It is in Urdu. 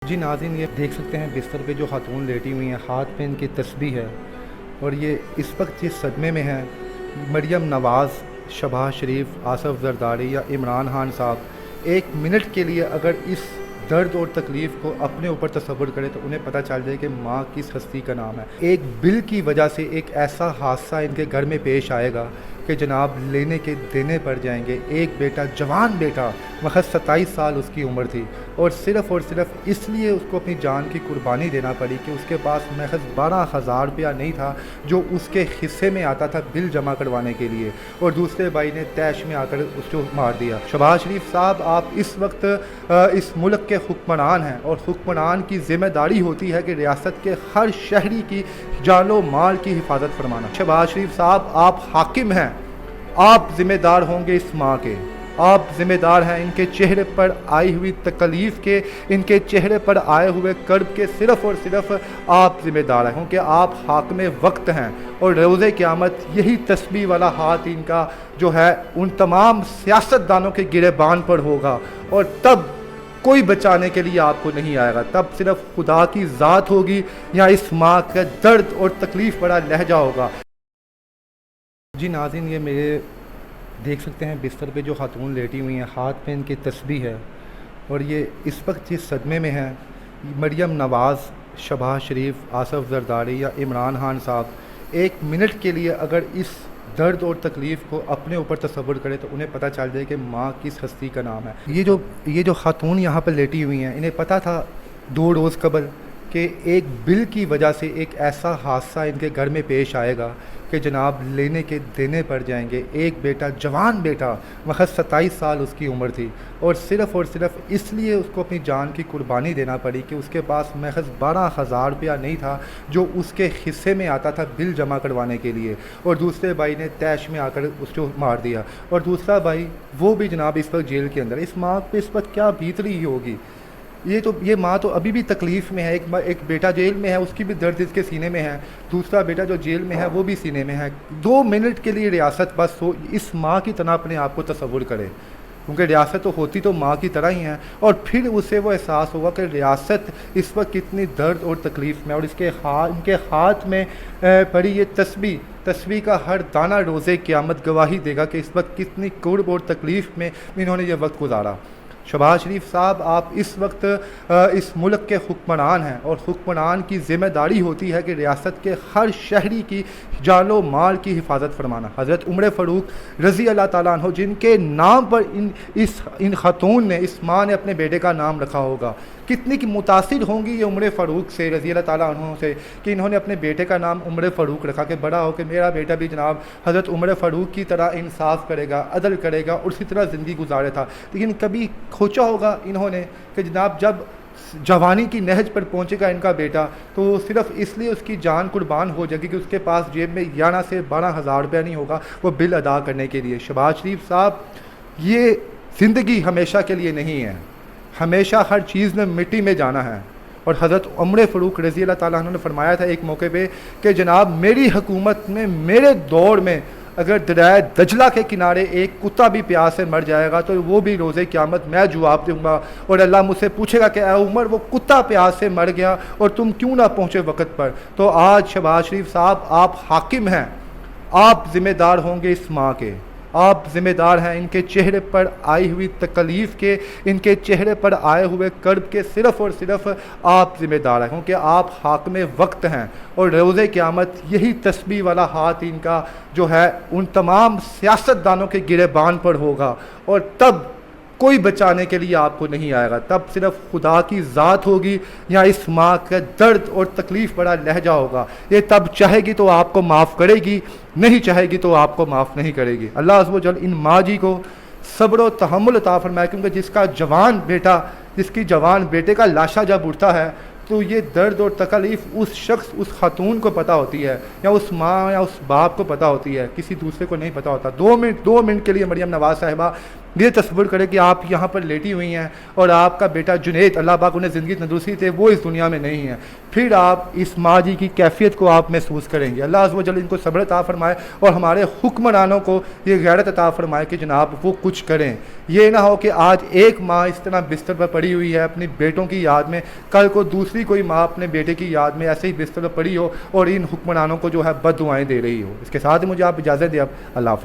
جی ناظرین، یہ دیکھ سکتے ہیں بستر پہ جو خاتون لیٹی ہوئی ہیں، ہاتھ پہ ان کی تسبیح ہے اور یہ اس وقت جس صدمے میں ہیں، مریم نواز، شباز شریف، آصف زرداری یا عمران خان صاحب ایک منٹ کے لیے اگر اس درد اور تکلیف کو اپنے اوپر تصور کرے تو انہیں پتہ چل جائے کہ ماں کس ہستی کا نام ہے۔ ایک بل کی وجہ سے ایک ایسا حادثہ ان کے گھر میں پیش آئے گا کہ جناب لینے کے دینے پڑ جائیں گے۔ ایک بیٹا، جوان بیٹا، محض 27 سال اس کی عمر تھی اور صرف اس لیے اس کو اپنی جان کی قربانی دینا پڑی کہ اس کے پاس محض 12,000 روپیہ نہیں تھا جو اس کے حصے میں آتا تھا بل جمع کروانے کے لیے، اور دوسرے بھائی نے طیش میں آ کر اس کو مار دیا۔ شباز شریف صاحب، آپ اس وقت اس ملک کے حکمران ہیں اور حکمران کی ذمہ داری ہوتی ہے کہ ریاست کے ہر شہری کی جان و مال کی حفاظت فرمانا۔ شباز شریف صاحب، آپ حاکم ہیں، آپ ذمہ دار ہوں گے اس ماں کے، آپ ذمہ دار ہیں ان کے چہرے پر آئی ہوئی تکلیف کے، ان کے چہرے پر آئے ہوئے کرب کے، صرف اور صرف آپ ذمہ دار ہیں کیونکہ آپ حاکم وقت ہیں، اور روز قیامت یہی تسبیح والا ہاتھ ان کا جو ہے ان تمام سیاستدانوں کے گریبان پر ہوگا، اور تب کوئی بچانے کے لیے آپ کو نہیں آئے گا، تب صرف خدا کی ذات ہوگی یا اس ماں کا درد اور تکلیف بڑا لہجہ ہوگا۔ جی ناظرین، یہ میرے دیکھ سکتے ہیں بستر پہ جو خاتون لیٹی ہوئی ہیں، ہاتھ پہ ان کی تسبیح ہے اور یہ اس وقت جس صدمے میں ہیں، مریم نواز، شباز شریف، آصف زرداری یا عمران خان صاحب ایک منٹ کے لیے اگر اس درد اور تکلیف کو اپنے اوپر تصور کرے تو انہیں پتہ چل جائے کہ ماں کس ہستی کا نام ہے۔ یہ جو خاتون یہاں پر لیٹی ہوئی ہیں، انہیں پتہ تھا 2 روز قبل کہ ایک بل کی وجہ سے ایک ایسا حادثہ ان کے گھر میں پیش آئے گا کہ جناب لینے کے دینے پڑ جائیں گے۔ ایک بیٹا، جوان بیٹا، محض 27 سال اس کی عمر تھی اور صرف اس لیے اس کو اپنی جان کی قربانی دینا پڑی کہ اس کے پاس محض 12,000 روپیہ نہیں تھا جو اس کے حصے میں آتا تھا بل جمع کروانے کے لیے، اور دوسرے بھائی نے طیش میں آ کر اس کو مار دیا، اور دوسرا بھائی وہ بھی جناب اس وقت جیل کے اندر۔ اس ماں پہ اس وقت کیا بیت رہی ہوگی؟ یہ ماں تو ابھی بھی تکلیف میں ہے۔ ایک بیٹا جیل میں ہے، اس کی بھی درد اس کے سینے میں ہے، دوسرا بیٹا جو جیل میں ہے وہ بھی سینے میں ہے۔ 2 منٹ کے لیے ریاست بس اس ماں کی طرح اپنے آپ کو تصور کرے، کیونکہ ریاست تو ہوتی تو ماں کی طرح ہی ہے، اور پھر اسے وہ احساس ہوگا کہ ریاست اس وقت کتنی درد اور تکلیف میں، اور ان کے ہاتھ میں پڑی یہ تسبیح کا ہر دانہ روزے قیامت گواہی دے گا کہ اس وقت کتنی کرب اور تکلیف میں انہوں نے یہ وقت گزارا۔ شباز شریف صاحب، آپ اس وقت اس ملک کے حکمران ہیں اور حکمران کی ذمہ داری ہوتی ہے کہ ریاست کے ہر شہری کی جان و مال کی حفاظت فرمانا۔ حضرت عمر فاروق رضی اللہ تعالیٰ عنہ، جن کے نام پر ان خاتون نے، اس ماں نے اپنے بیٹے کا نام رکھا ہوگا، کتنی کی متاثر ہوں گی یہ عمر فاروق سے رضی اللہ تعالیٰ عنہ سے کہ انہوں نے اپنے بیٹے کا نام عمر فاروق رکھا کہ بڑا ہو کہ میرا بیٹا بھی جناب حضرت عمر فاروق کی طرح انصاف کرے گا، عدل کرے گا اور اسی طرح زندگی گزارے تھا۔ لیکن کبھی سوچا ہوگا انہوں نے کہ جناب جب جوانی کی نہج پر پہنچے گا ان کا بیٹا تو صرف اس لیے اس کی جان قربان ہو جائے گی کہ اس کے پاس جیب میں 11 سے 12,000 روپیہ نہیں ہوگا وہ بل ادا کرنے کے لیے۔ شباز شریف صاحب، یہ زندگی ہمیشہ کے لیے نہیں ہے، ہمیشہ ہر چیز میں مٹی میں جانا ہے، اور حضرت عمر فاروق رضی اللہ تعالیٰ عنہ نے فرمایا تھا ایک موقع پہ کہ جناب میری حکومت میں، میرے دور میں اگر دریائے دجلہ کے کنارے ایک کتا بھی پیاس سے مر جائے گا تو وہ بھی روز قیامت میں جواب دوں گا، اور اللہ مجھ سے پوچھے گا کہ اے عمر، وہ کتا پیاس سے مر گیا اور تم کیوں نہ پہنچے وقت پر۔ تو آج شباز شریف صاحب، آپ حاکم ہیں، آپ ذمہ دار ہوں گے اس ماں کے، آپ ذمہ دار ہیں ان کے چہرے پر آئی ہوئی تکلیف کے، ان کے چہرے پر آئے ہوئے کرب کے، صرف آپ ذمہ دار ہیں کیونکہ آپ حاکم وقت ہیں، اور روز قیامت یہی تسبیح والا ہاتھ ان کا جو ہے ان تمام سیاستدانوں کے گریبان پر ہوگا، اور تب کوئی بچانے کے لیے آپ کو نہیں آئے گا، تب صرف خدا کی ذات ہوگی یا اس ماں کا درد اور تکلیف بڑا لہجہ ہوگا۔ یہ تب چاہے گی تو آپ کو معاف کرے گی، نہیں چاہے گی تو آپ کو معاف نہیں کرے گی۔ اللہ عز و جل ان ماں جی کو صبر و تحمل عطا فرمائے، کیونکہ جس کی جوان بیٹے کا لاشا جب اٹھتا ہے تو یہ درد اور تکلیف اس خاتون کو پتہ ہوتی ہے، یا اس ماں یا اس باپ کو پتہ ہوتی ہے، کسی دوسرے کو نہیں پتہ ہوتا۔ 2 منٹ کے لیے مریم نواز صاحبہ یہ تصور کریں کہ آپ یہاں پر لیٹی ہوئی ہیں اور آپ کا بیٹا جنید، اللہ پاک انہیں زندگی تندرستی دے، وہ اس دنیا میں نہیں ہے، پھر آپ اس ماں جی کی کیفیت کو آپ محسوس کریں گے۔ اللہ عز و جل ان کو صبر عطا فرمائے اور ہمارے حکمرانوں کو یہ غیرت عطا فرمائے کہ جناب وہ کچھ کریں۔ یہ نہ ہو کہ آج ایک ماں اس طرح بستر پر پڑی ہوئی ہے اپنی بیٹوں کی یاد میں، کل کو دوسری کوئی ماں اپنے بیٹے کی یاد میں ایسے ہی بستر پر پڑی ہو اور ان حکمرانوں کو جو ہے بد دعائیں دے رہی ہو۔ اس کے ساتھ مجھے آپ اجازت دیں، اب اللہ حافظ۔